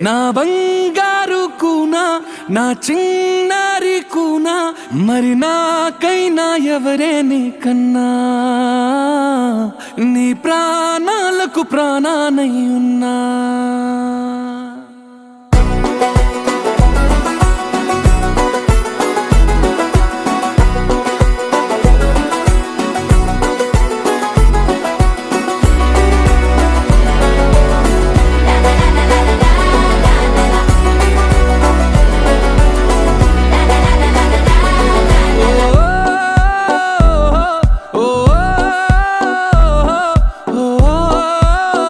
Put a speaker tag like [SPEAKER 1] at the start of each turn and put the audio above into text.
[SPEAKER 1] నా బంగారు కూనా, నా చిన్నారి కూనా, మరి నాకైనా ఎవరే నీకన్నా? నీ ప్రాణాలకు ప్రాణానై ఉన్నా.